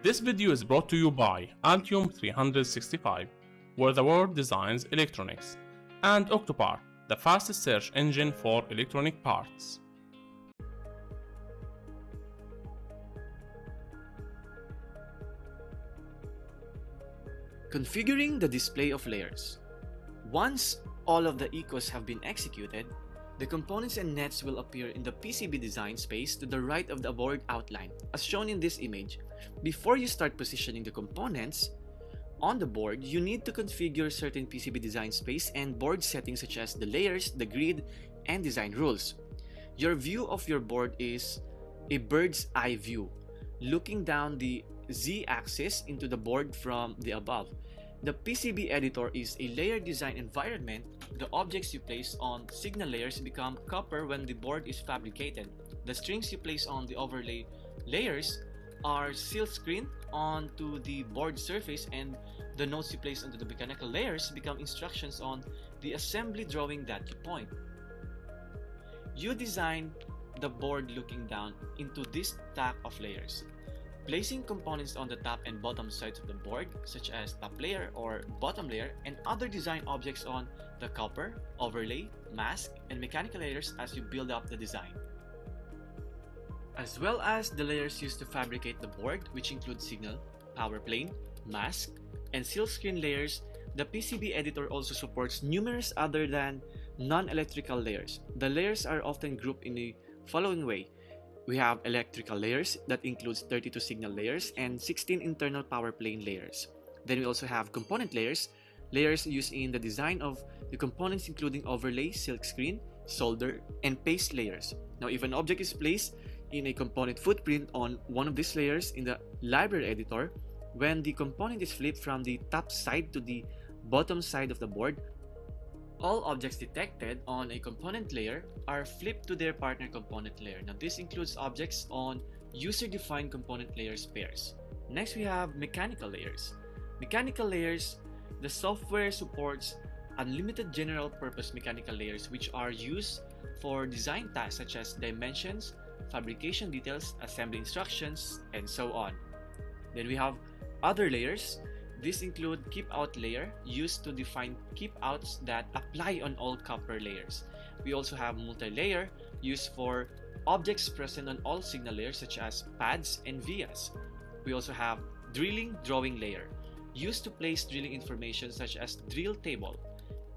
This video is brought to you by Altium 365, where the world designs electronics, and Octopart, the fastest search engine for electronic parts. Configuring the display of layers. Once all of the ecos have been executed, the components and nets will appear in the PCB design space to the right of the board outline, as shown in this image. Before you start positioning the components on the board, you need to configure certain PCB design space and board settings such as the layers, the grid, and design rules. Your view of your board is a bird's eye view, looking down the Z-axis into the board from the above. The PCB editor is a layer design environment. The objects you place on signal layers become copper when the board is fabricated. The strings you place on the overlay layers are silk screened onto the board surface, and the notes you place onto the mechanical layers become instructions on the assembly drawing that you point. You design the board looking down into this stack of layers, placing components on the top and bottom sides of the board, such as top layer or bottom layer, and other design objects on the copper, overlay, mask, and mechanical layers as you build up the design. As well as the layers used to fabricate the board, which include signal, power plane, mask, and silk screen layers, the PCB editor also supports numerous other than non-electrical layers. The layers are often grouped in the following way. We have electrical layers that includes 32 signal layers and 16 internal power plane layers. Then we also have component layers, layers used in the design of the components including overlay, silk screen, solder, and paste layers. Now, if an object is placed in a component footprint on one of these layers in the library editor, when the component is flipped from the top side to the bottom side of the board, all objects detected on a component layer are flipped to their partner component layer. Now, this includes objects on user-defined component layers pairs. Next, we have mechanical layers. Mechanical layers, the software supports unlimited general-purpose mechanical layers which are used for design tasks such as dimensions, fabrication details, assembly instructions, and so on. Then we have other layers. These include keep-out layer, used to define keep-outs that apply on all copper layers. We also have multi-layer, used for objects present on all signal layers such as pads and vias. We also have drawing layer, used to place drilling information such as drill table,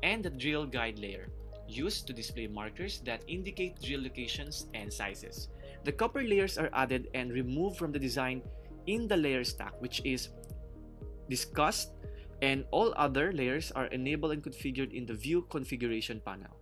and the drill guide layer, used to display markers that indicate drill locations and sizes. The copper layers are added and removed from the design in the layer stack, which is discussed, and all other layers are enabled and configured in the View Configuration panel.